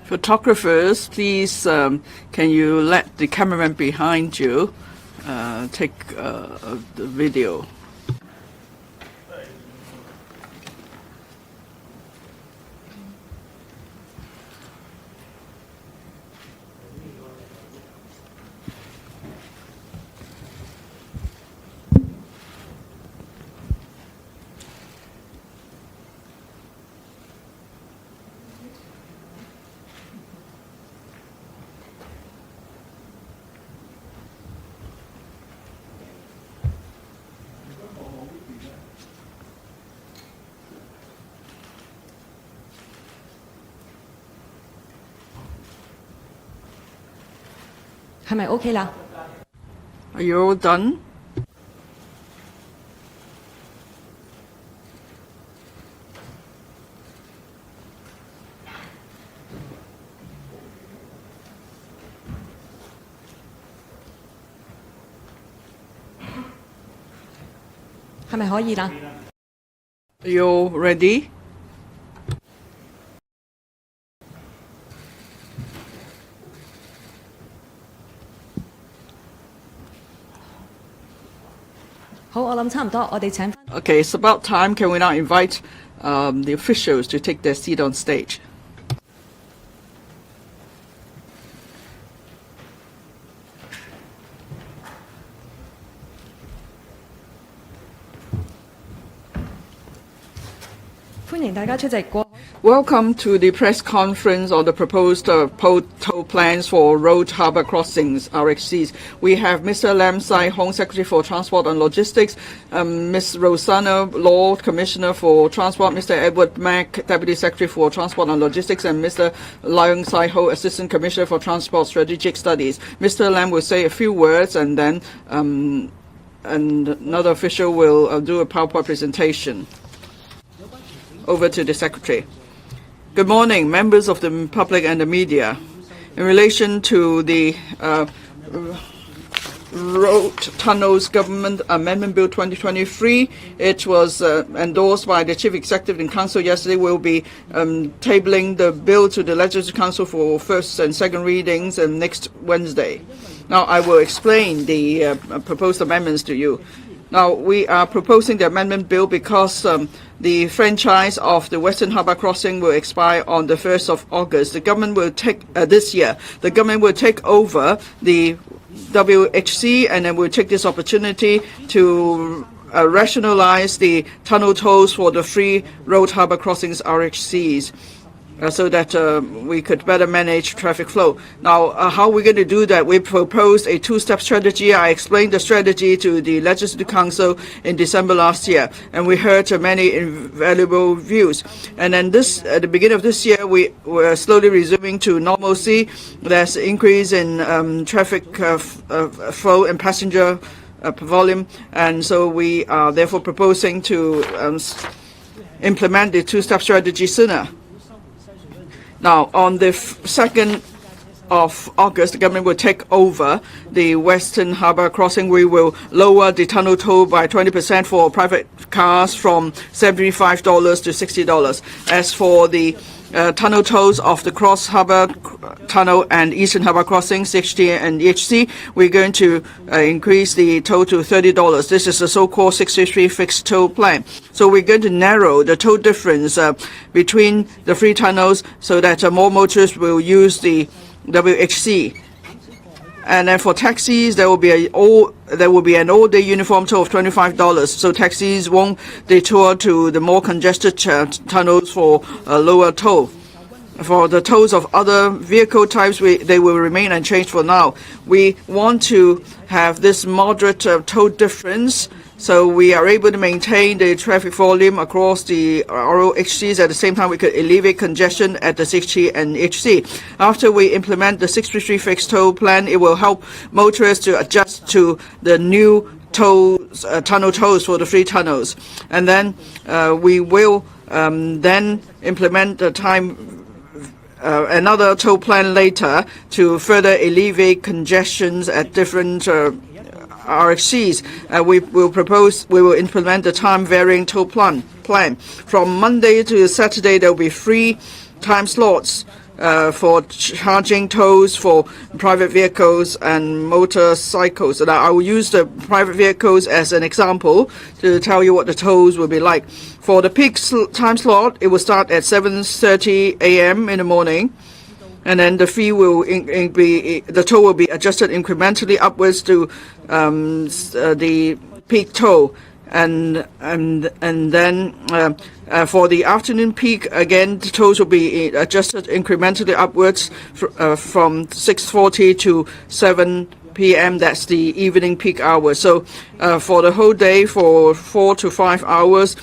Photographers, please, can you let the cameraman behind you take the video? Are you all done? Are you all ready? Okay, it's about time. Can we now invite the officials to take their seat on stage? Welcome to the press conference on the proposed toll plans for road harbour crossings, RHCs. We have Mr. Lam Sai-hong, Secretary for Transport and Logistics, Ms. Rosanna Law, Commissioner for Transport, Mr. Edward Mack, Deputy Secretary for Transport and Logistics, and Mr. Leung Sai-ho, Assistant Commissioner for Transport Strategic Studies. Mr. Lam will say a few words, and then another official will do a PowerPoint presentation. Over to the Secretary. Good morning, members of the public and the media. In relation to the Road Tunnels Government Amendment Bill 2023, it was endorsed by the Chief Executive in Council yesterday. We'll be tabling the bill to the Legislative Council for first and second readings next Wednesday. Now, I will explain the proposed amendments to you. Now, we are proposing the amendment bill because the franchise of the Western Harbour Crossing will expire on the 1st of August. The government will take, this year, the government will take over the WHC, and then we'll take this opportunity to rationalize the tunnel tolls for the free road harbour crossings, RHCs. So that we could better manage traffic flow. Now, how are we going to do that? We proposed a two-step strategy. I explained the strategy to the Legislative Council in December last year, and we heard many invaluable views. And then at the beginning of this year, we were slowly resuming to normalcy. There's an increase in traffic flow and passenger volume, and so we are therefore proposing to implement the two-step strategy sooner. Now, on the 2nd of August, the government will take over the Western Harbour Crossing. We will lower the tunnel toll by 20% for private cars from $75 to $60. As for the tunnel tolls of the Cross Harbour Tunnel and Eastern Harbour Crossing, CHT and EHC, we're going to increase the toll to $30. This is the so-called 63 fixed toll plan. So we're going to narrow the toll difference between the three tunnels so that more motorists will use the WHC. And then for taxis, there will be an all-day uniform toll of $25. So taxis won't detour to the more congested tunnels for a lower toll. For the tolls of other vehicle types, they will remain unchanged for now. We want to have this moderate toll difference, so we are able to maintain the traffic volume across the ROHCs. At the same time, we could alleviate congestion at the 6G and HC. After we implement the 633 fixed toll plan, it will help motorists to adjust to the new tunnel tolls for the three tunnels. And then we will then implement the another toll plan later to further alleviate congestions at different RXCs, we will implement the time varying toll plan. From Monday to Saturday, there will be 3 time slots for charging tolls for private vehicles and motorcycles. And I will use the private vehicles as an example to tell you what the tolls will be like. For the peak time slot, it will start at 7:30 a.m. in the morning, and then the fee will the toll will be adjusted incrementally upwards to the peak toll. And then for the afternoon peak, again, the tolls will be adjusted incrementally upwards from 6:40 to 7 p.m. That's the evening peak hour. So for the whole day, for 4 to 5 hours,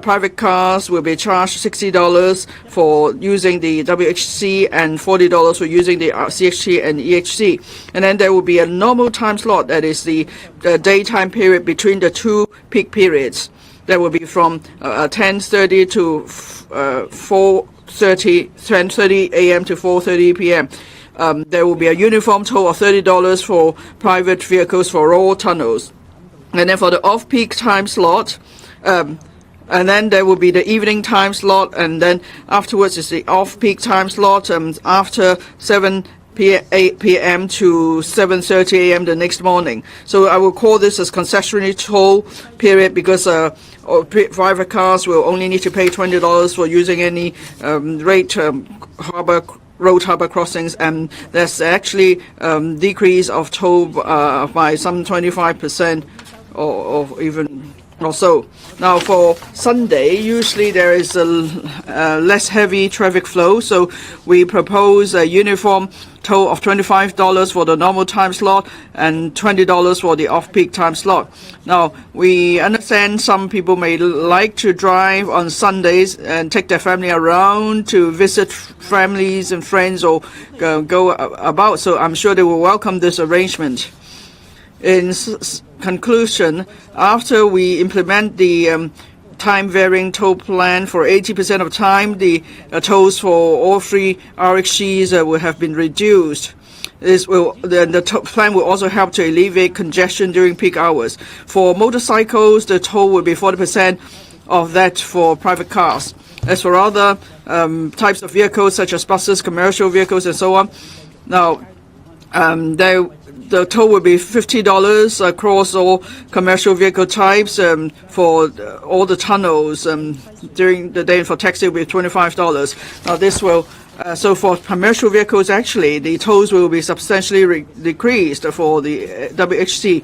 private cars will be charged $60 for using the WHC and $40 for using the CHC and EHC. And then there will be a normal time slot, that is the daytime period between the 2 peak periods. That will be from 10:30 to 10:30 a.m. to 4:30 p.m. There will be a uniform toll of $30 for private vehicles for all tunnels. And then for the off-peak time slot, and then there will be the evening time slot, and then afterwards is the off-peak time slot after 8 p.m. to 7:30 a.m. the next morning. So I will call this as concessionary toll period because private cars will only need to pay $20 for using any road harbour crossings, and there's actually decrease of toll by some 25% or even or so. Now for Sunday, usually there is a less heavy traffic flow, so we propose a uniform toll of $25 for the normal time slot and $20 for the off-peak time slot. Now, we understand some people may like to drive on Sundays and take their family around to visit families and friends or go about, so I'm sure they will welcome this arrangement. In conclusion, after we implement the time-varying toll plan for 80% of time, the tolls for all 3 RXCs will have been reduced. The plan will also help to alleviate congestion during peak hours. For motorcycles, the toll will be 40% of that for private cars. As for other types of vehicles, such as buses, commercial vehicles, and so on, now the toll will be $50 across all commercial vehicle types for all the tunnels during the day. For taxi, it will be $25. Now this will, so for commercial vehicles, actually, the tolls will be substantially decreased for the WHC.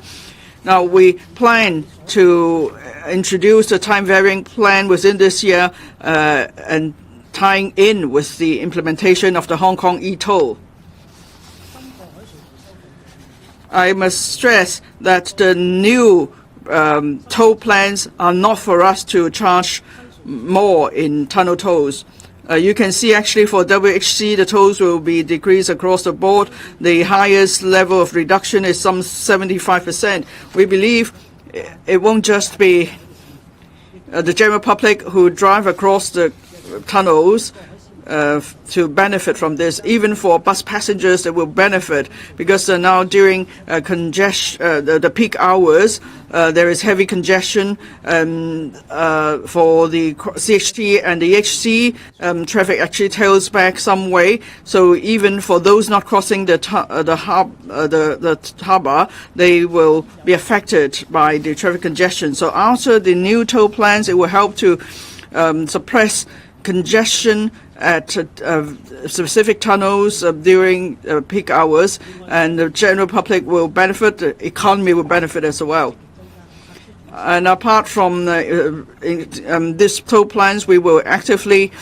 Now we plan to introduce the time-varying plan within this year and tying in with the implementation of the Hong Kong e-toll. I must stress that the new toll plans are not for us to charge more in tunnel tolls. You can see actually for WHC, the tolls will be decreased across the board. The highest level of reduction is some 75%. We believe it won't just be the general public who drive across the tunnels to benefit from this. Even for bus passengers, they will benefit because now during the peak hours, there is heavy congestion for the CHT and the HC. Traffic actually tails back some way. So even for those not crossing the harbour, they will be affected by the traffic congestion. So after the new toll plans, it will help to suppress congestion at specific tunnels during peak hours, and the general public will benefit, the economy will benefit as well. And apart from these toll plans, we will actively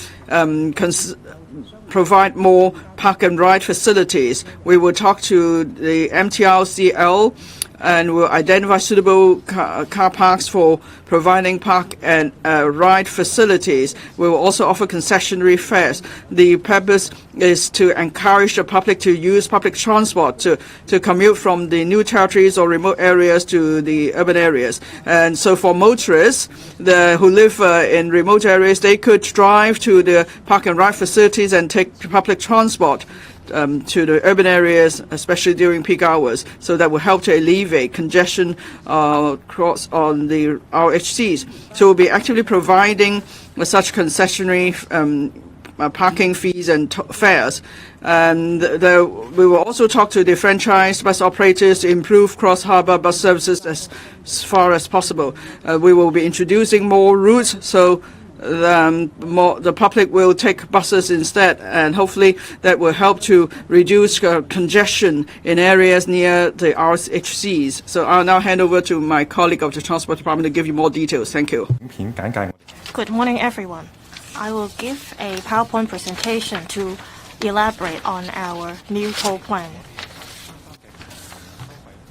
provide more park and ride facilities. We will talk to the MTRCL and will identify suitable car parks for providing park and ride facilities. We will also offer concessionary fares. The purpose is to encourage the public to use public transport to commute from the new territories or remote areas to the urban areas. And so for motorists who live in remote areas, they could drive to the park and ride facilities and take public transport to the urban areas, especially during peak hours. So that will help to alleviate congestion across on the RHCs. So we'll be actively providing such concessionary parking fees and fares. And we will also talk to the franchise bus operators to improve cross-harbour bus services as far as possible. We will be introducing more routes, so the public will take buses instead, and hopefully that will help to reduce congestion in areas near the RHCs. So I'll now hand over to my colleague of the Transport Department to give you more details. Thank you. Good morning, everyone. I will give a PowerPoint presentation to elaborate on our new toll plan.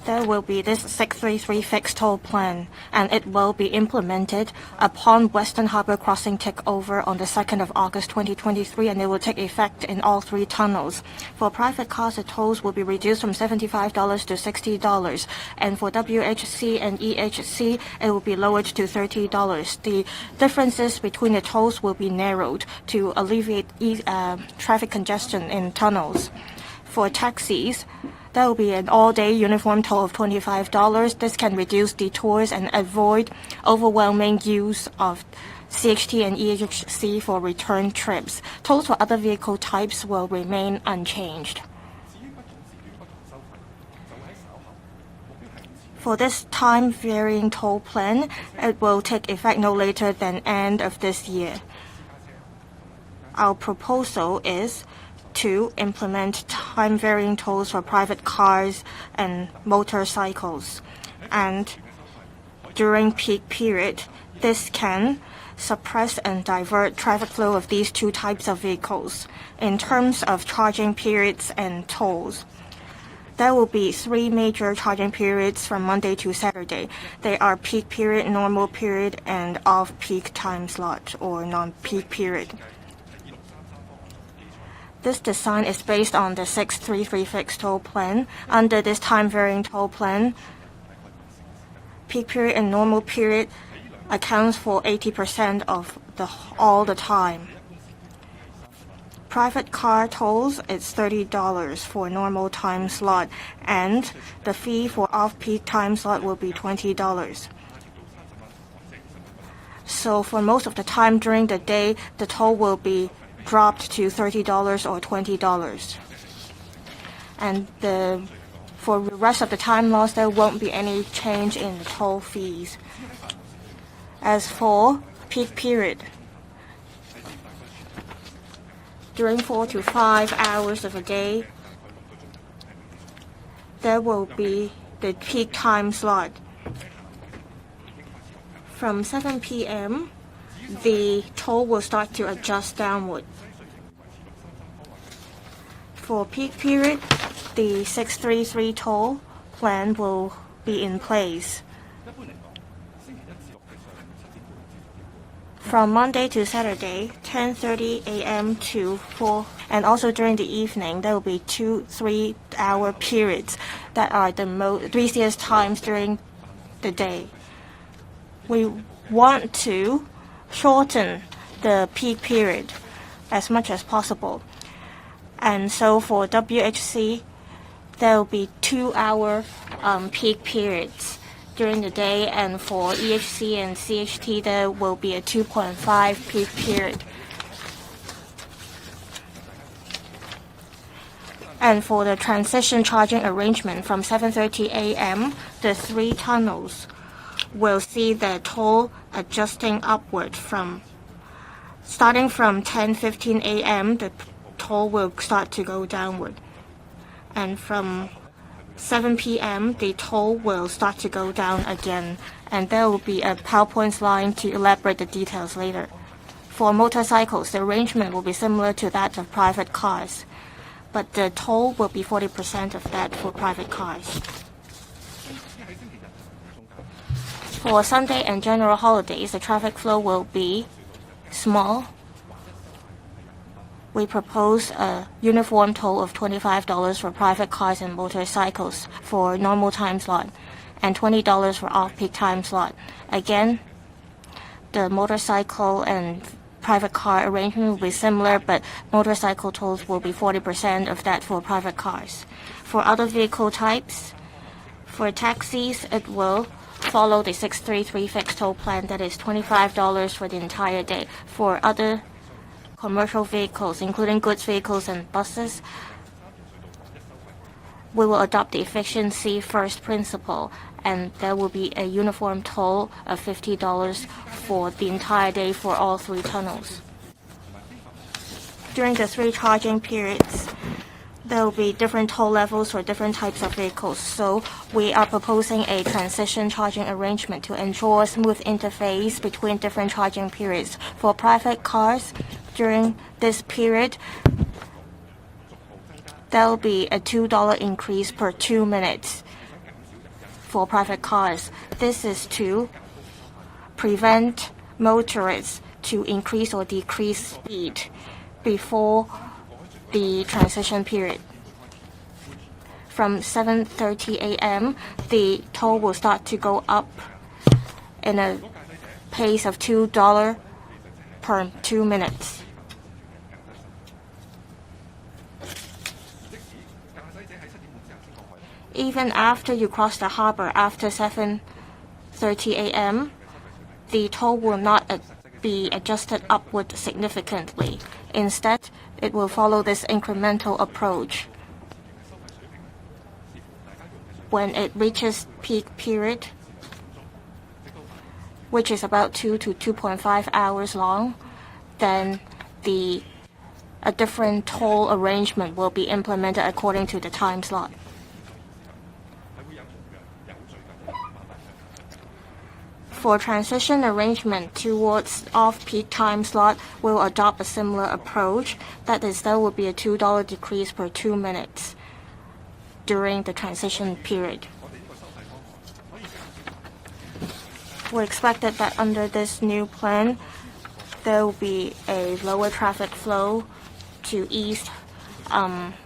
There will be this 633 fixed toll plan, and it will be implemented upon Western Harbour crossing takeover on the 2nd of August 2023, and it will take effect in all 3 tunnels. For private cars, the tolls will be reduced from $75 to $60, and for WHC and EHC, it will be lowered to $30. The differences between the tolls will be narrowed to alleviate traffic congestion in tunnels. For taxis, there will be an all-day uniform toll of $25. This can reduce detours and avoid overwhelming use of CHT and EHC for return trips. Tolls for other vehicle types will remain unchanged. For this time-varying toll plan, it will take effect no later than end of this year. Our proposal is to implement time-varying tolls for private cars and motorcycles. And during peak period, this can suppress and divert traffic flow of these 2 types of vehicles. In terms of charging periods and tolls, there will be 3 major charging periods from Monday to Saturday. They are peak period, normal period, and off-peak time slot or non-peak period. This design is based on the 633 fixed toll plan. Under this time-varying toll plan, peak period and normal period accounts for 80% of all the time. Private car tolls is $30 for normal time slot, and the fee for off-peak time slot will be $20. So for most of the time during the day, the toll will be dropped to $30 or $20. And for the rest of the time lost, there won't be any change in the toll fees. As for peak period, during 4 to 5 hours of a day, there will be the peak time slot. From 7 p.m., the toll will start to adjust downward. For peak period, the 633 toll plan will be in place. From Monday to Saturday, 10:30 a.m. to 4, and also during the evening, there will be 2 3-hour periods that are the busiest times during the day. We want to shorten the peak period as much as possible. And so for WHC, there will be 2-hour peak periods during the day, and for EHC and CHT, there will be a 2.5 peak period. And for the transition charging arrangement from 7:30 a.m., the 3 tunnels will see the toll adjusting upward starting from 10:15 a.m. the toll will start to go downward, and from 7 p.m. the toll will start to go down again, and there will be a PowerPoint slide to elaborate the details later. For motorcycles, the arrangement will be similar to that of private cars, but the toll will be 40% of that for private cars. For Sunday and general holidays, the traffic flow will be small. We propose a uniform toll of $25 for private cars and motorcycles for normal time slot, and $20 for off-peak time slot. Again, the motorcycle and private car arrangement will be similar, but motorcycle tolls will be 40% of that for private cars. For other vehicle types, for taxis, it will follow the 633 fixed toll plan, that is $25 for the entire day. For other commercial vehicles, including goods vehicles and buses, we will adopt the efficiency first principle, and there will be a uniform toll of $50 for the entire day for all 3 tunnels. During the 3 charging periods, there will be different toll levels for different types of vehicles. So we are proposing a transition charging arrangement to ensure smooth interface between different charging periods. For private cars, during this period, there will be a $2 increase per 2 minutes for private cars. This is to prevent motorists to increase or decrease speed before the transition period. From 7:30 a.m., the toll will start to go up in a pace of $2 per 2 minutes. Even after you cross the harbor after 7:30 a.m., the toll will not be adjusted upward significantly. Instead, it will follow this incremental approach. When it reaches peak period, which is about 2 to 2.5 hours long, then a different toll arrangement will be implemented according to the time slot. For transition arrangement towards off-peak time slot, we'll adopt a similar approach. That is, there will be a $2 decrease per 2 minutes during the transition period. We expected that under this new plan, there will be a lower traffic flow to ease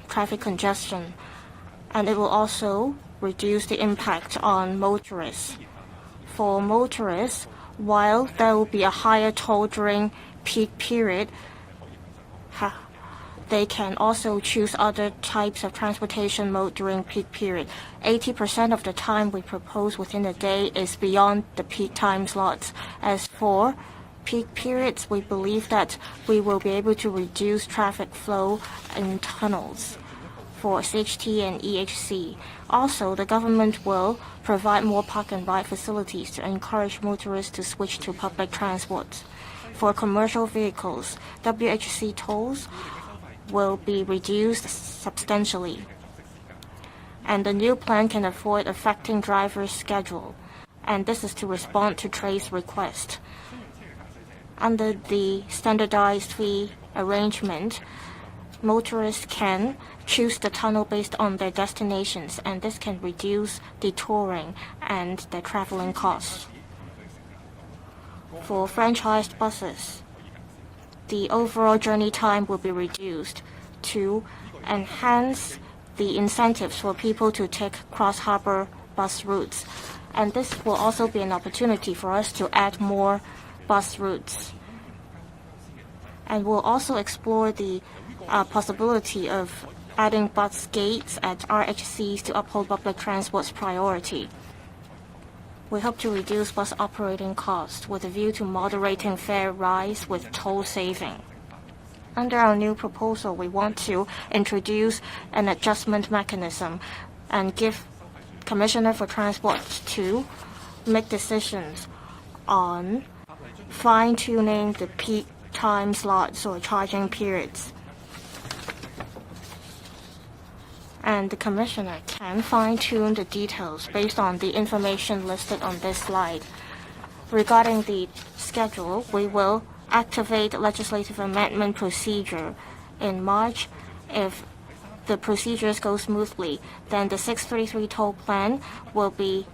traffic congestion, and it will also reduce the impact on motorists. For motorists, while there will be a higher toll during peak period, they can also choose other types of transportation mode during peak period. 80% of the time we propose within a day is beyond the peak time slots. As for peak periods, we believe that we will be able to reduce traffic flow in tunnels for CHT and EHC. Also, the government will provide more park and ride facilities to encourage motorists to switch to public transport. For commercial vehicles, WHC tolls will be reduced substantially, and the new plan can avoid affecting drivers' schedule, and this is to respond to Trace request. Under the standardized fee arrangement, motorists can choose the tunnel based on their destinations, and this can reduce detouring and the traveling costs. For franchised buses, the overall journey time will be reduced to enhance the incentives for people to take cross-harbor bus routes, and this will also be an opportunity for us to add more bus routes. And we'll also explore the possibility of adding bus gates at RHCs to uphold public transport's priority. We hope to reduce bus operating costs with a view to moderating fare rise with toll saving. Under our new proposal, we want to introduce an adjustment mechanism and give Commissioner for Transport to make decisions on fine-tuning the peak time slots or charging periods. And the Commissioner can fine-tune the details based on the information listed on this slide. Regarding the schedule, we will activate legislative amendment procedure in March. If the procedures go smoothly, then the 633 toll plan will be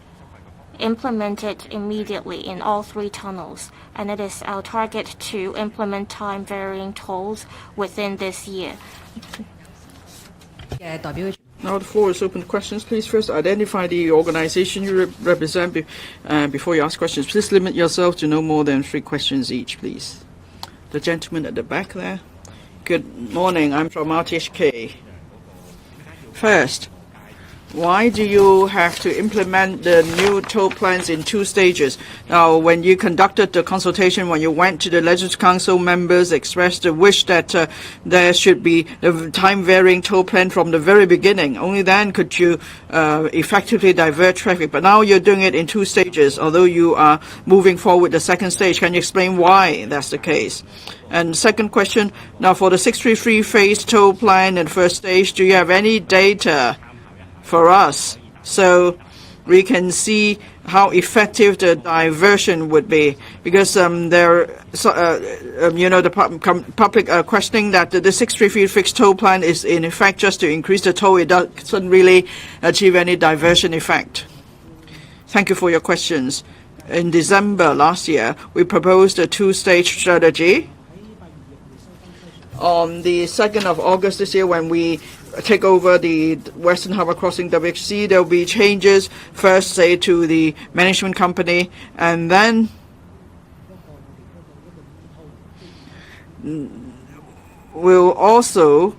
implemented immediately in all 3 tunnels, and it is our target to implement time-varying tolls within this year. Now the floor is open to questions. Please first identify the organization you represent before you ask questions. Please limit yourself to no more than 3 questions each, please. The gentleman at the back there. Good morning. I'm from TMHK. First, why do you have to implement the new toll plans in 2 stages? Now, when you conducted the consultation, when you went to the Legislative Council, members expressed the wish that there should be a time-varying toll plan from the very beginning. Only then could you effectively divert traffic. But now you're doing it in 2 stages, although you are moving forward the second stage. Can you explain why that's the case? And second question, now for the 633 phase toll plan in first stage, do you have any data for us so we can see how effective the diversion would be? Because the public are questioning that the 633 fixed toll plan is in effect just to increase the toll. It doesn't really achieve any diversion effect. Thank you for your questions. In December last year, we proposed a 2-stage strategy. On the 2nd of August this year, when we take over the Western Harbour Crossing WHC, there will be changes, first, say, to the management company, and then we'll also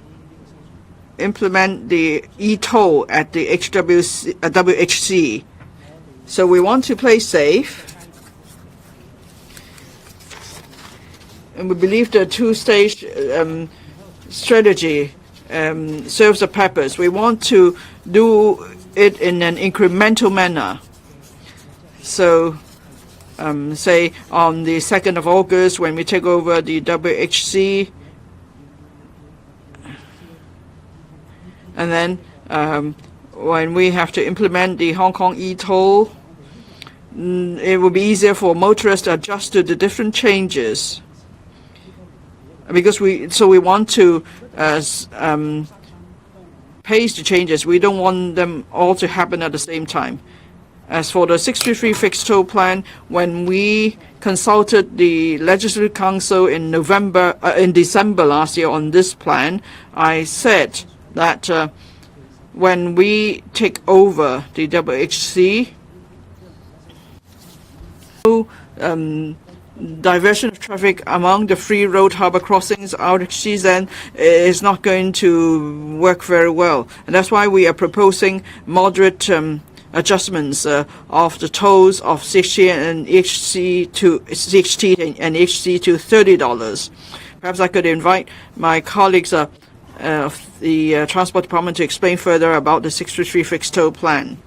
implement the e-toll at the WHC. So we want to play safe. And we believe the 2-stage strategy serves a purpose. We want to do it in an incremental manner. So, say on the 2nd of August, when we take over the WHC, and then when we have to implement the Hong Kong e-toll, it will be easier for motorists to adjust to the different changes. Because we want to pace the changes. We don't want them all to happen at the same time. As for the 633 fixed toll plan, when we consulted the Legislative Council in December last year on this plan, I said that when we take over the WHC, diversion of traffic among the free road harbour crossings, RHCs, then is not going to work very well. And that's why we are proposing moderate adjustments of the tolls of CHT and HC to $30. Perhaps I could invite my colleagues of the Transport Department to explain further about the 633 fixed toll plan.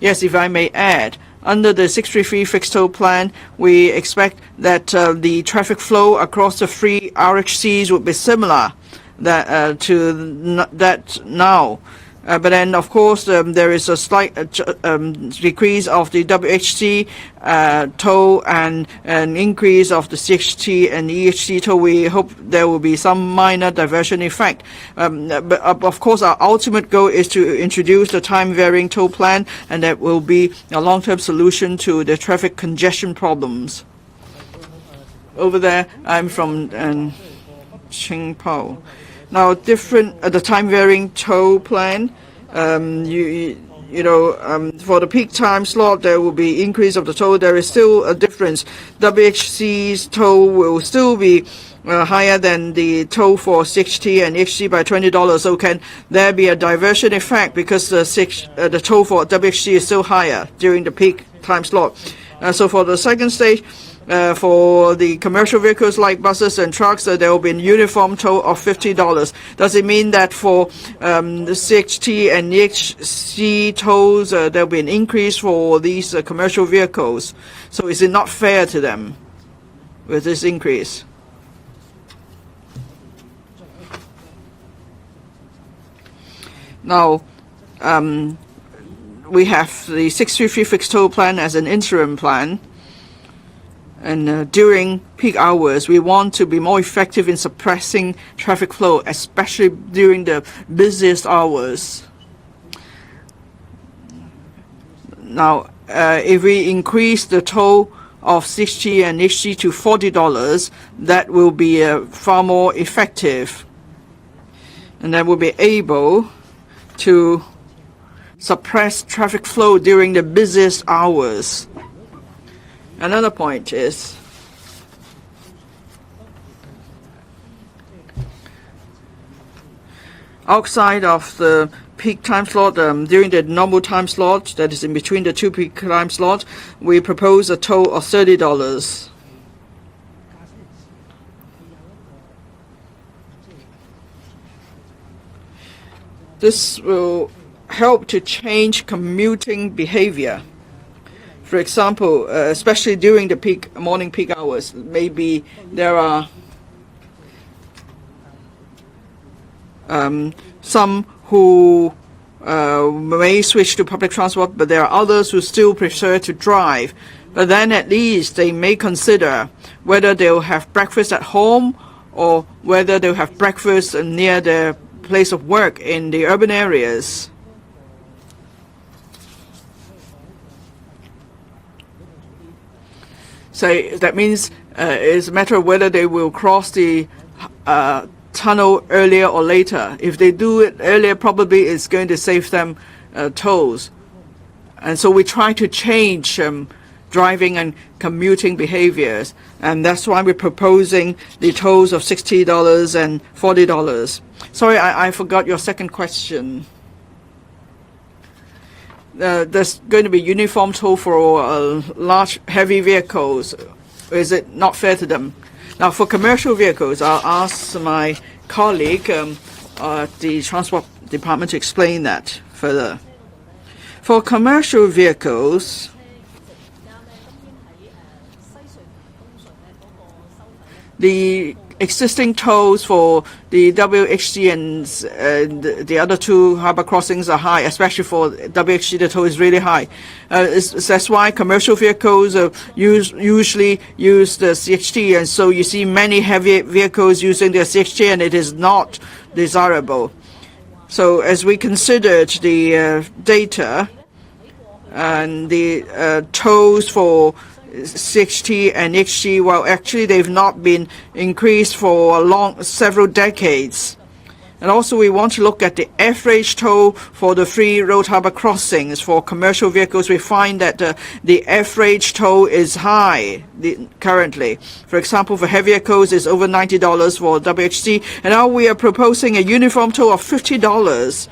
Yes, if I may add, under the 633 fixed toll plan, we expect that the traffic flow across the free RHCs would be similar to that now. But then, of course, there is a slight decrease of the WHC toll and an increase of the CHT and EHC toll. We hope there will be some minor diversion effect. But of course, our ultimate goal is to introduce the time-varying toll plan, and that will be a long-term solution to the traffic congestion problems. Over there, I'm from Ching Po. Now, the time-varying toll plan, for the peak time slot, there will be increase of the toll. There is still a difference. WHC's toll will still be higher than the toll for 6T and HC by $20. So can there be a diversion effect because the toll for WHC is still higher during the peak time slot? So for the second stage, for the commercial vehicles like buses and trucks, there will be a uniform toll of $50. Does it mean that for the 6T and HC tolls, there will be an increase for these commercial vehicles? So is it not fair to them with this increase? Now, we have the 633 fixed toll plan as an interim plan. And during peak hours, we want to be more effective in suppressing traffic flow, especially during the busiest hours. Now, if we increase the toll of 6G and HG to $40, that will be far more effective. And that will be able to suppress traffic flow during the busiest hours. Another point is outside of the peak time slot, during the normal time slot, that is in between the two peak time slots, we propose a toll of $30. This will help to change commuting behavior. For example, especially during the morning peak hours, maybe there are some who may switch to public transport, but there are others who still prefer to drive. But then at least they may consider whether they'll have breakfast at home or whether they'll have breakfast near their place of work in the urban areas. So that means it's a matter of whether they will cross the tunnel earlier or later. If they do it earlier, probably it's going to save them tolls. And so we try to change driving and commuting behaviors, and that's why we're proposing the tolls of $60 and $40. Sorry, I forgot your second question. There's going to be uniform toll for large, heavy vehicles. Is it not fair to them? Now, for commercial vehicles, I'll ask my colleague at the Transport Department to explain that further. For commercial vehicles, the existing tolls for the WHC and the other two harbour crossings are high, especially for WHC. The toll is really high. That's why commercial vehicles usually use the CHT, and so you see many heavy vehicles using the CHT, and it is not desirable. So as we considered the data and the tolls for CHT and HT, well, actually they've not been increased for several decades. And also we want to look at the average toll for the free road harbour crossings. For commercial vehicles, we find that the average toll is high currently. For example, for heavy vehicles, it's over $90 for WHC, and now we are proposing a uniform toll of $50.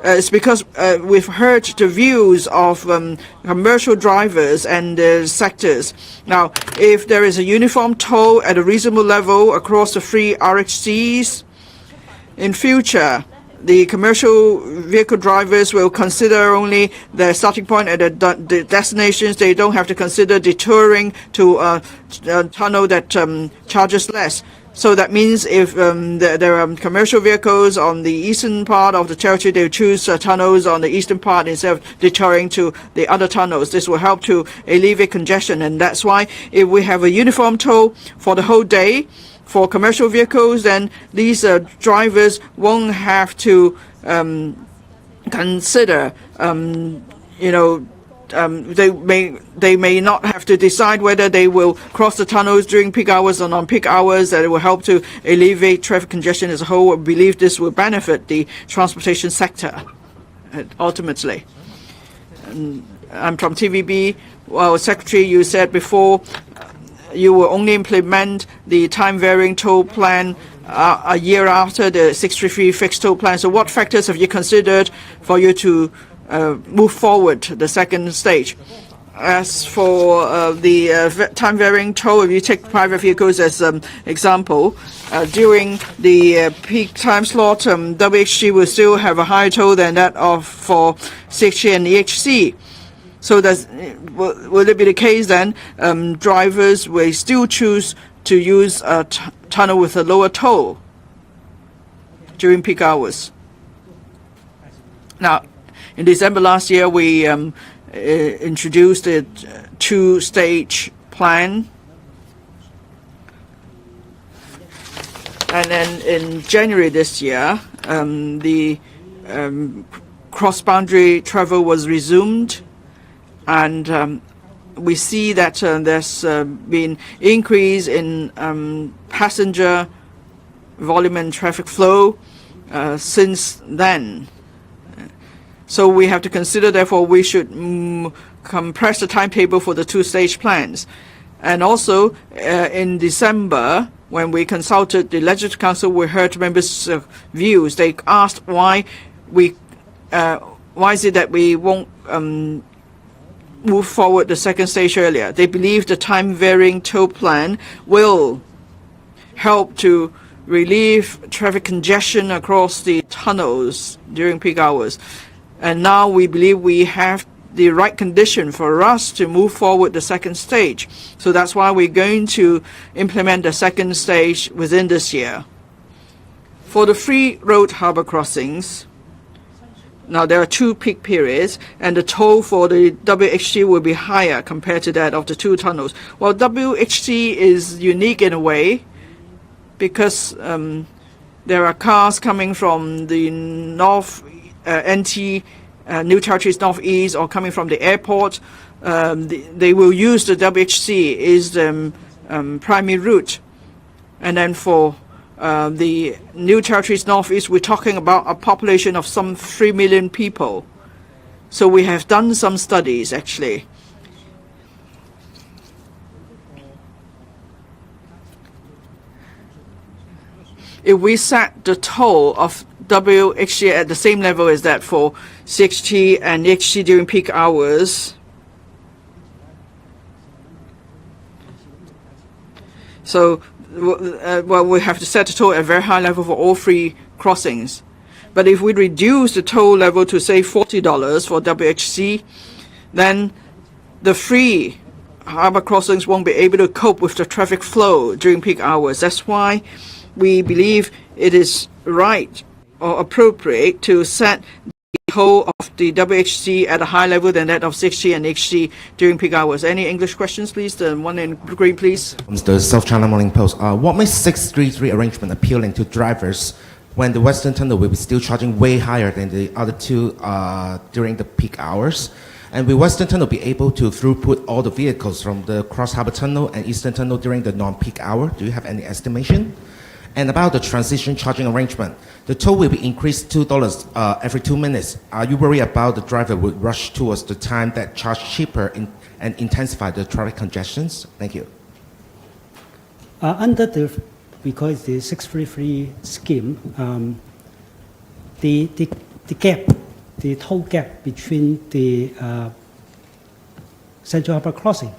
It's because we've heard the views of commercial drivers and sectors. Now, if there is a uniform toll at a reasonable level across the three RHCs, in future, the commercial vehicle drivers will consider only their starting point at the destinations. They don't have to consider detouring to a tunnel that charges less. So that means if there are commercial vehicles on the eastern part of the territory, they choose tunnels on the eastern part instead of detouring to the other tunnels. This will help to alleviate congestion, and that's why if we have a uniform toll for the whole day for commercial vehicles, then these drivers won't have to consider, they may not have to decide whether they will cross the tunnels during peak hours or non-peak hours. That it will help to alleviate traffic congestion as a whole. We believe this will benefit the transportation sector ultimately. I'm from TVB. Well, Secretary, you said before you will only implement the time-varying toll plan a year after the 633 fixed toll plan. So what factors have you considered for you to move forward to the second stage? As for the time-varying toll, if you take private vehicles as an example, during the peak time slot, WHG will still have a higher toll than that for CHC and EHC. So will it be the case then drivers will still choose to use a tunnel with a lower toll during peak hours? Now, in December last year, we introduced a two-stage plan. And then in January this year, the cross-boundary travel was resumed. And we see that there's been increase in passenger volume and traffic flow since then. So we have to consider, therefore, we should compress the timetable for the two-stage plans. And also, in December, when we consulted the Legislative Council, we heard members' views. They asked why is it that we won't move forward the second stage earlier. They believe the time-varying toll plan will help to relieve traffic congestion across the tunnels during peak hours. And now we believe we have the right condition for us to move forward the second stage. So that's why we're going to implement the second stage within this year. For the free road harbour crossings, now there are 2 peak periods, and the toll for the WHC will be higher compared to that of the 2 tunnels. Well, WHC is unique in a way because there are cars coming from the north, NT, New Territories Northeast, or coming from the airport. They will use the WHC is the primary route. And then for the New Territories Northeast, we're talking about a population of some 3 million people. So we have done some studies, actually. If we set the toll of WHC at the same level as that for CHT and HT during peak hours, so well, we have to set the toll at a very high level for all 3 crossings. But if we reduce the toll level to, say, $40 for WHC, then the free harbour crossings won't be able to cope with the traffic flow during peak hours. That's why we believe it is right or appropriate to set the toll of the WHC at a higher level than that of 6G and HG during peak hours. Any English questions, please? The one in green, please. The South China Morning Post. What makes 633 arrangement appealing to drivers when the Western Tunnel will be still charging way higher than the other 2 during the peak hours? And will Western Tunnel be able to throughput all the vehicles from the Cross Harbour Tunnel and Eastern Tunnel during the non-peak hour? Do you have any estimation? And about the transition charging arrangement, the toll will be increased $2 every 2 minutes. Are you worried about the driver would rush towards the time that charge cheaper and intensify the traffic congestions? Thank you. Under because the 633 scheme, the gap, the toll gap between the Central Harbour Crossing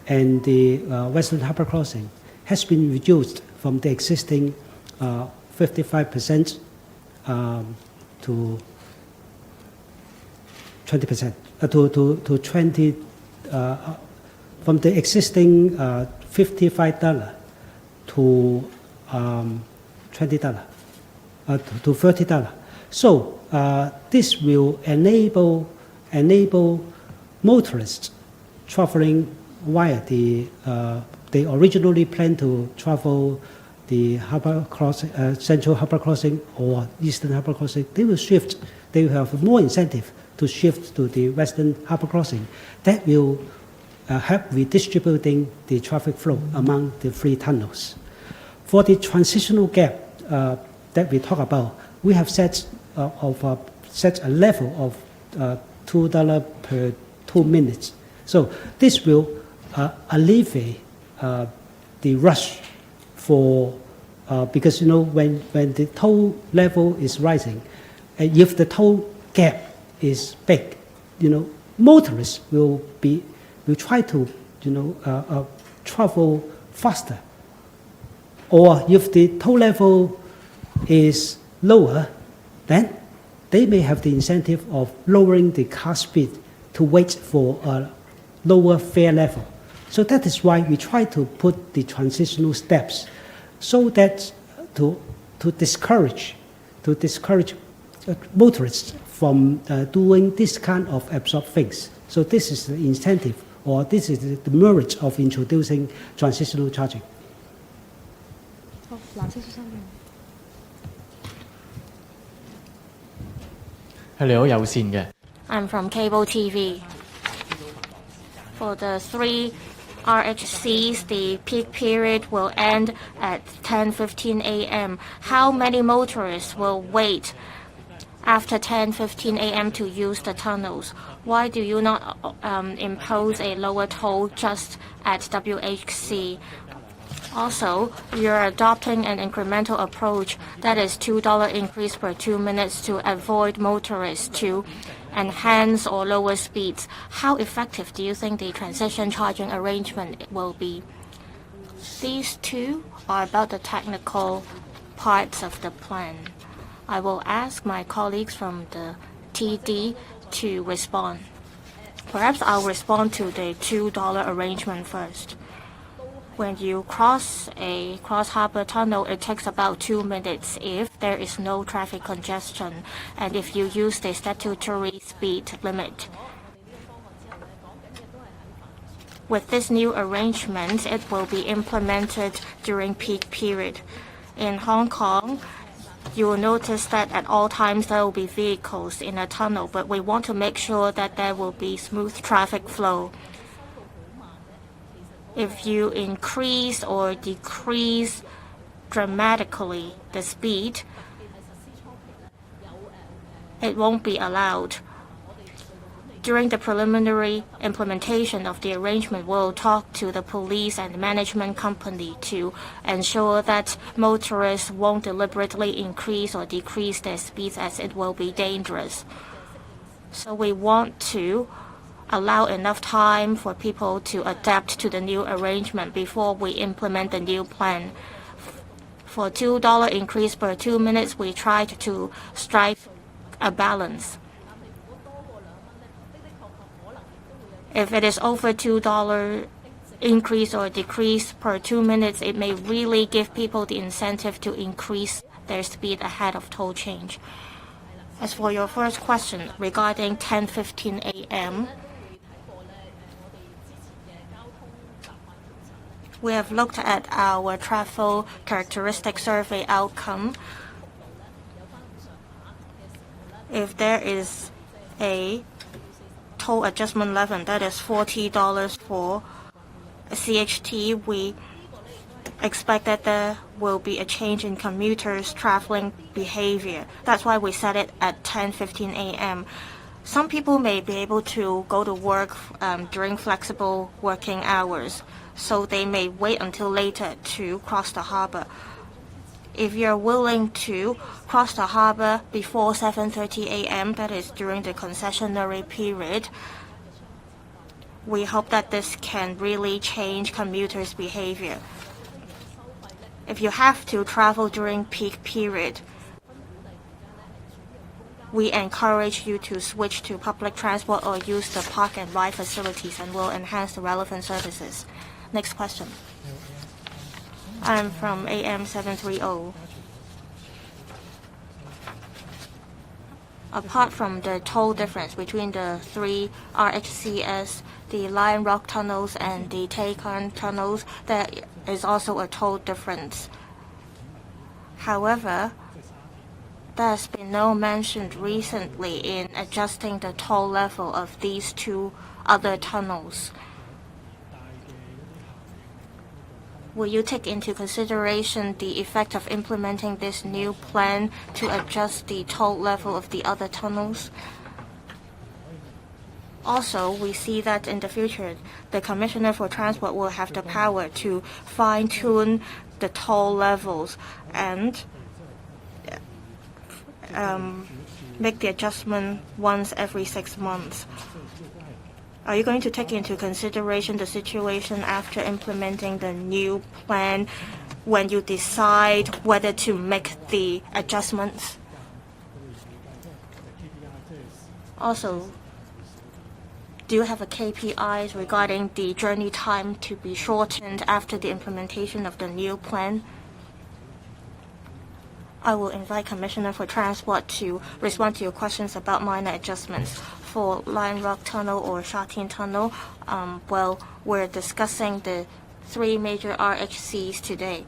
and the Western Harbour Crossing has been reduced from the existing 55% to 20%, to 20, from the existing $55 to $20, to $30. So this will enable motorists traveling via they originally planned to travel the Harbour Crossing, Central Harbour Crossing or Eastern Harbour Crossing. They will shift. They will have more incentive to shift to the Western Harbour Crossing. That will help redistributing the traffic flow among the 3 tunnels. For the transitional gap that we talk about, we have set a level of $2 per 2 minutes. So this will alleviate the rush for because when the toll level is rising, if the toll gap is big, motorists will try to travel faster. Or if the toll level is lower, then they may have the incentive of lowering the car speed to wait for a lower fare level. So that is why we try to put the transitional steps so that to discourage motorists from doing this kind of absurd things. So this is the incentive, or this is the merit of introducing transitional charging. I'm from cable TV. For the 3 RHCs, the peak period will end at 10:15 a.m. How many motorists will wait after 10:15 a.m. to use the tunnels? Why do you not impose a lower toll just at WHC? Also, you're adopting an incremental approach that is $2 increase per 2 minutes to avoid motorists to enhance or lower speeds. How effective do you think the transition charging arrangement will be? These two are about the technical parts of the plan. I will ask my colleagues from the TD to respond. Perhaps I'll respond to the $2 arrangement first. When you cross a cross-harbor tunnel, it takes about 2 minutes if there is no traffic congestion and if you use the statutory speed limit. With this new arrangement, it will be implemented during peak period. In Hong Kong, you will notice that at all times there will be vehicles in a tunnel, but we want to make sure that there will be smooth traffic flow. If you increase or decrease dramatically the speed, it won't be allowed. During the preliminary implementation of the arrangement, we'll talk to the police and management company to ensure that motorists won't deliberately increase or decrease their speeds, as it will be dangerous. So we want to allow enough time for people to adapt to the new arrangement before we implement the new plan. For $2 increase per 2 minutes, we tried to strike a balance. If it is over $2 increase or decrease per 2 minutes, it may really give people the incentive to increase their speed ahead of toll change. As for your first question regarding 10:15 a.m., we have looked at our travel characteristic survey outcome. If there is a toll adjustment level that is $40 for CHT, we expect that there will be a change in commuters' traveling behavior. That's why we set it at 10:15 a.m. Some people may be able to go to work during flexible working hours, so they may wait until later to cross the harbor. If you're willing to cross the harbor before 7:30 a.m., that is during the concessionary period, we hope that this can really change commuters' behavior. If you have to travel during peak period, we encourage you to switch to public transport or use the park and ride facilities, and will enhance the relevant services. Next question. I'm from AM 730. Apart from the toll difference between the three RHCS, the Lion Rock tunnels and the Taycan tunnels, there is also a toll difference. However, there's been no mention recently in adjusting the toll level of these two other tunnels. Will you take into consideration the effect of implementing this new plan to adjust the toll level of the other tunnels? Also, we see that in the future, the Commissioner for Transport will have the power to fine-tune the toll levels and make the adjustment once every 6 months. Are you going to take into consideration the situation after implementing the new plan when you decide whether to make the adjustments? Also, do you have a KPIs regarding the journey time to be shortened after the implementation of the new plan? I will invite Commissioner for Transport to respond to your questions about minor adjustments. For Lion Rock Tunnel or Sha Tin Tunnel, well, we're discussing the three major RHCs today.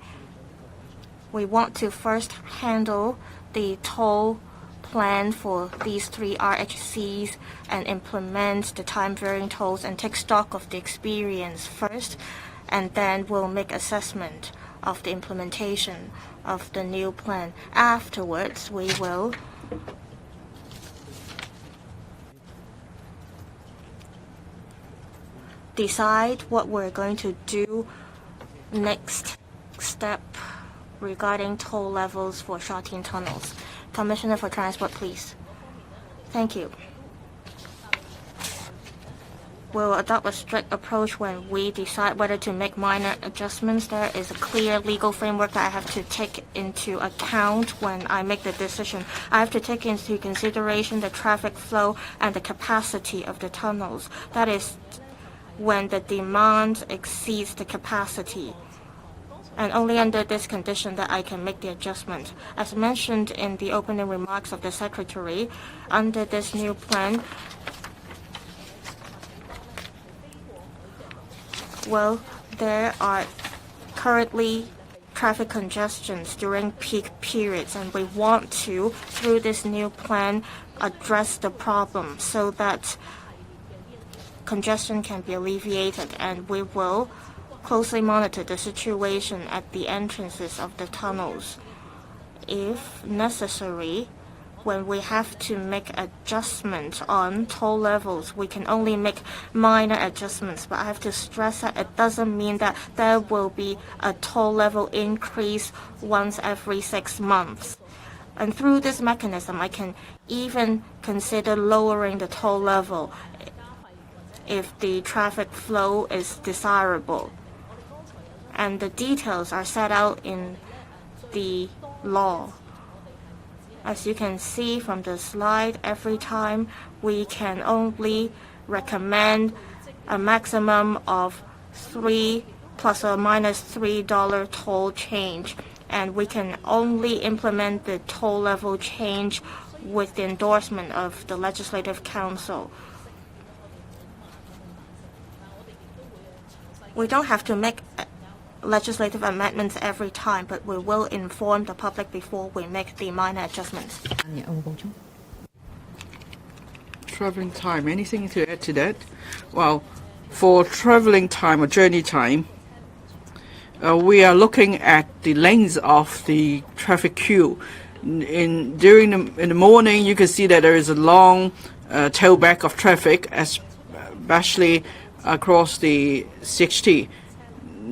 We want to first handle the toll plan for these three RHCs and implement the time-varying tolls and take stock of the experience first, and then we'll make assessment of the implementation of the new plan. Afterwards, we will decide what we're going to do next step regarding toll levels for Sha-Tin tunnels. Commissioner for Transport, please. Thank you. We'll adopt a strict approach when we decide whether to make minor adjustments. There is a clear legal framework that I have to take into account when I make the decision. I have to take into consideration the traffic flow and the capacity of the tunnels. That is when the demand exceeds the capacity. And only under this condition that I can make the adjustment. As mentioned in the opening remarks of the Secretary, under this new plan, well, there are currently traffic congestions during peak periods, and we want to, through this new plan, address the problem so that congestion can be alleviated, and we will closely monitor the situation at the entrances of the tunnels. If necessary, when we have to make adjustments on toll levels, we can only make minor adjustments. But I have to stress that it doesn't mean that there will be a toll level increase once every 6 months. And through this mechanism, I can even consider lowering the toll level if the traffic flow is desirable. And the details are set out in the law. As you can see from the slide, every time we can only recommend a maximum of $3 plus or minus $3 toll change, and we can only implement the toll level change with the endorsement of the Legislative Council. We don't have to make legislative amendments every time, but we will inform the public before we make the minor adjustments. Traveling time, anything to add to that? Well, for traveling time or journey time, we are looking at the length of the traffic queue. In the morning, you can see that there is a long tailback of traffic, especially across the 60.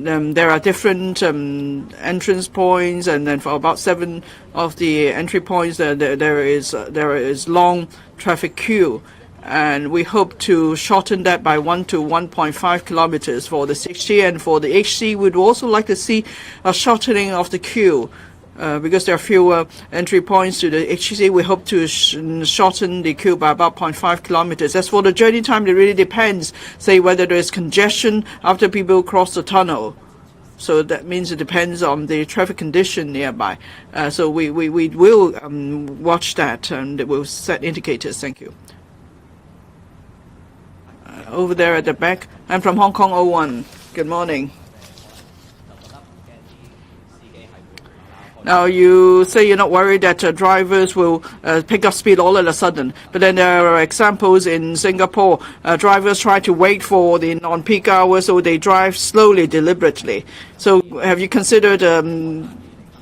There are different entrance points, and then for about 7 of the entry points, there is long traffic queue, and we hope to shorten that by 1 to 1.5 kilometers for the 60, and for the HC, we'd also like to see a shortening of the queue. Because there are fewer entry points to the HC, we hope to shorten the queue by about 0.5 kilometers. As for the journey time, it really depends, say, whether there is congestion after people cross the tunnel. So that means it depends on the traffic condition nearby. So we will watch that, and we'll set indicators. Thank you. Over there at the back, I'm from Hong Kong 01. Good morning. Now, you say you're not worried that drivers will pick up speed all of a sudden, but then there are examples in Singapore. Drivers try to wait for the non-peak hours, so they drive slowly, deliberately. So have you considered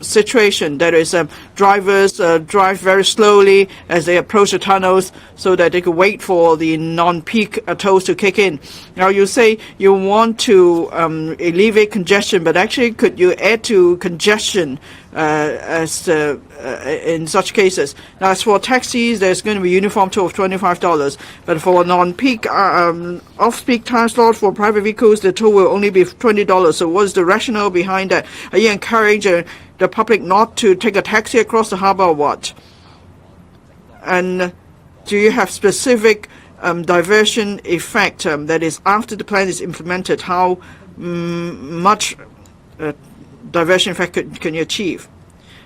situation that is drivers drive very slowly as they approach the tunnels so that they could wait for the non-peak tolls to kick in? Now, you say you want to alleviate congestion, but actually could you add to congestion in such cases? Now, as for taxis, there's going to be uniform toll of $25, but for non-peak off-peak time slots for private vehicles, the toll will only be $20. So what is the rationale behind that? Are you encouraging the public not to take a taxi across the harbour or what? And do you have specific diversion effect, that is, after the plan is implemented, how much diversion effect can you achieve?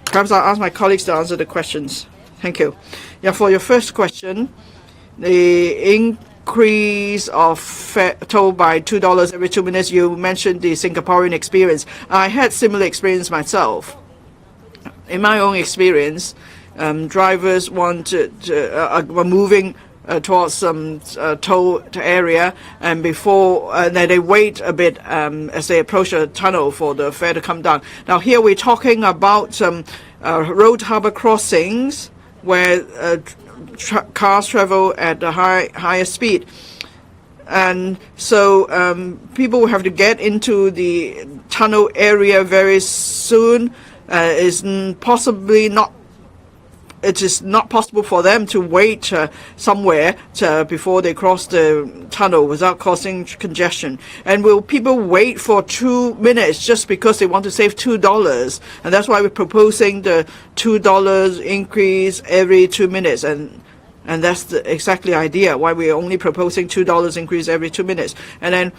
Perhaps I'll ask my colleagues to answer the questions. Thank you. Yeah, for your first question, the increase of toll by $2 every 2 minutes, you mentioned the Singaporean experience. I had similar experience myself. In my own experience, drivers were moving towards some toll area, and before then they wait a bit as they approach a tunnel for the fare to come down. Now, here we're talking about road harbour crossings where cars travel at a higher speed. and so people will have to get into the tunnel area very soon. It is not possible for them to wait somewhere before they cross the tunnel without causing congestion. And will people wait for 2 minutes just because they want to save $2? And that's why we're proposing the $2 increase every 2 minutes. And that's the exactly idea why we're only proposing $2 increase every 2 minutes. And then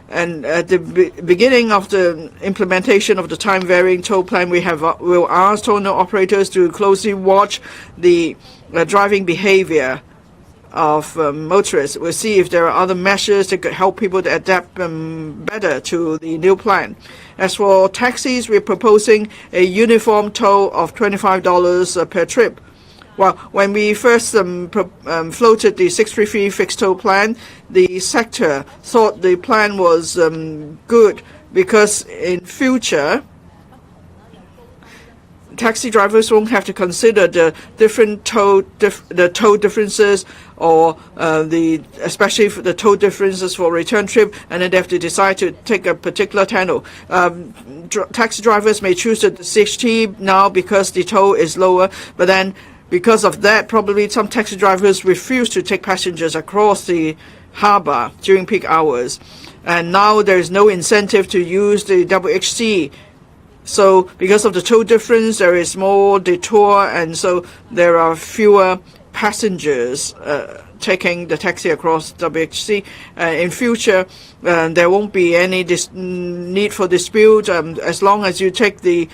and at the beginning of the implementation of the time varying toll plan, we'll ask tunnel operators to closely watch the driving behavior of motorists. We'll see if there are other measures that could help people to adapt better to the new plan. As for taxis, we're proposing a uniform toll of $25 per trip. Well, when we first floated the 633 fixed toll plan, the sector thought the plan was good because in future, taxi drivers won't have to consider the different toll differences or especially for the toll differences for return trip, and then they have to decide to take a particular tunnel. Taxi drivers may choose the 60 now because the toll is lower, but then because of that, probably some taxi drivers refuse to take passengers across the harbour during peak hours. And now there is no incentive to use the WHC. So because of the toll difference, there is more detour, and so there are fewer passengers taking the taxi across WHC. In future, there won't be any need for dispute. As long as you take the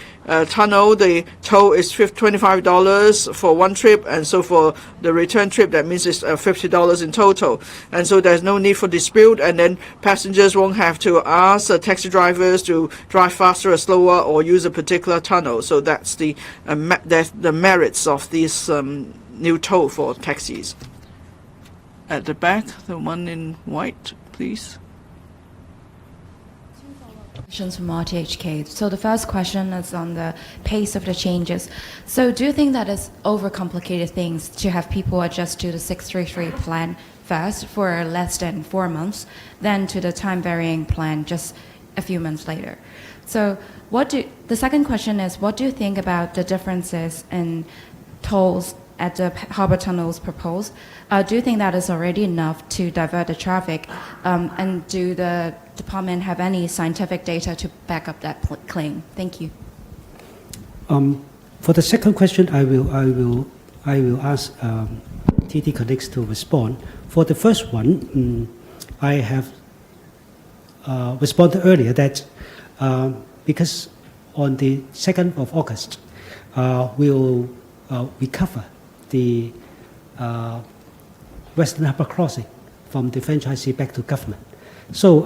tunnel, the toll is $25 for one trip, and so for the return trip, that means it's $50 in total. And so there's no need for dispute, and then passengers won't have to ask taxi drivers to drive faster or slower or use a particular tunnel. So that's the merits of this new toll for taxis. At the back, the one in white, please. Questions from TMHK. So the first question is on the pace of the changes. So do you think that it's overcomplicated things to have people adjust to the 633 plan first for less than 4 months, then to the time varying plan just a few months later? So the second question is, what do you think about the differences in tolls at the Harbour tunnels proposed? Do you think that is already enough to divert the traffic? And do the department have any scientific data to back up that claim? Thank you. For the second question, I will ask TT colleagues to respond. For the first one, I have responded earlier that because on the 2nd of August, we'll recover the Western Harbour crossing from the franchisee back to government. So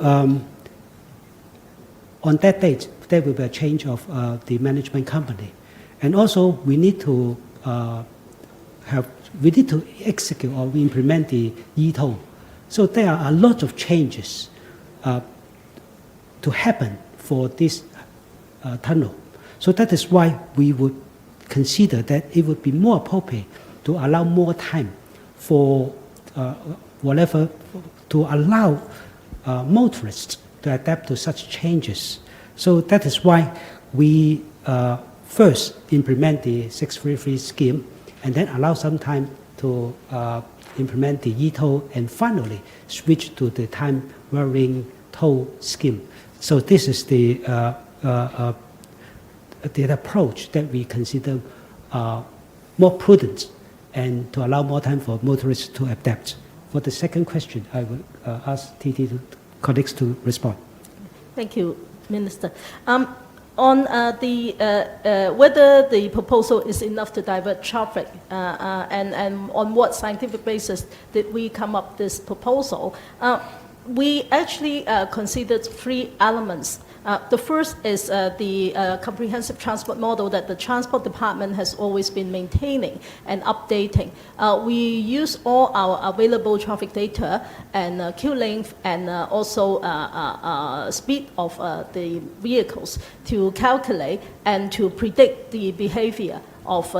on that date, there will be a change of the management company, and also we need to execute or implement the e-toll. So there are a lot of changes to happen for this tunnel. So that is why we would consider that it would be more appropriate to allow more time for to allow motorists to adapt to such changes. So that is why we first implement the 633 scheme and then allow some time to implement the e-toll and finally switch to the time varying toll scheme. So this is the approach that we consider more prudent and to allow more time for motorists to adapt. For the second question, I will ask TT colleagues to respond. Thank you, Minister. On whether the proposal is enough to divert traffic and on what scientific basis did we come up this proposal, we actually considered 3 elements. The first is the comprehensive transport model that the Transport Department has always been maintaining and updating. We use all our available traffic data and queue length and also speed of the vehicles to calculate and to predict the behavior of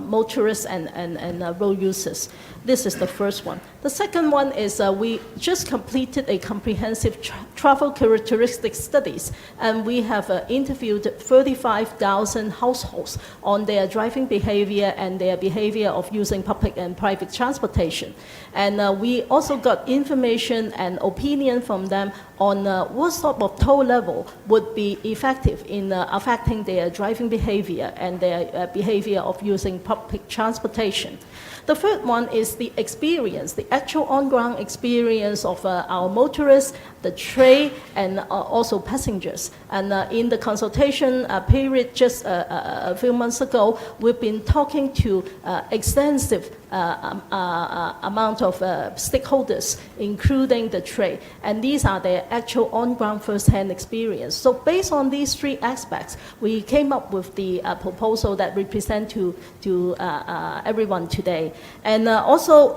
motorists and road users. This is the first one. The second one is we just completed a comprehensive travel characteristic studies, and we have interviewed 35,000 households on their driving behavior and their behavior of using public and private transportation. And we also got information and opinion from them on what sort of toll level would be effective in affecting their driving behavior and their behavior of using public transportation. The third one is the experience, the actual on-ground experience of our motorists, the trade, and also passengers. And in the consultation period just a few months ago, we've been talking to extensive amount of stakeholders, including the trade, and these are their actual on-ground first-hand experience. So based on these three aspects, we came up with the proposal that we present to everyone today. And also,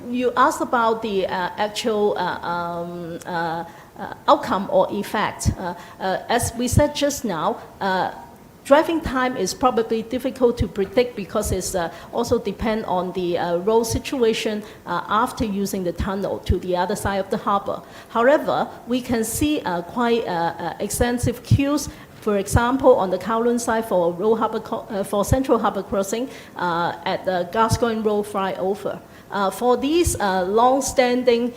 you asked about the actual outcome or effect. As we said just now, driving time is probably difficult to predict because it's also depend on the road situation after using the tunnel to the other side of the harbour. However, we can see quite extensive queues. For example, on the Kowloon side for for Central Harbour crossing at the Gascoigne Road flyover. For these long-standing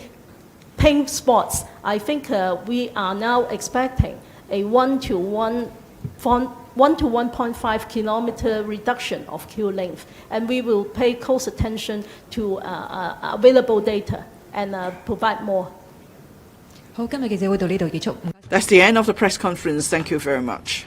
pink spots, I think we are now expecting a 1 to 1.5 kilometer reduction of queue length, and we will pay close attention to available data and provide more. 好，今日記者會到呢度結束。 That's the end of the press conference. Thank you very much.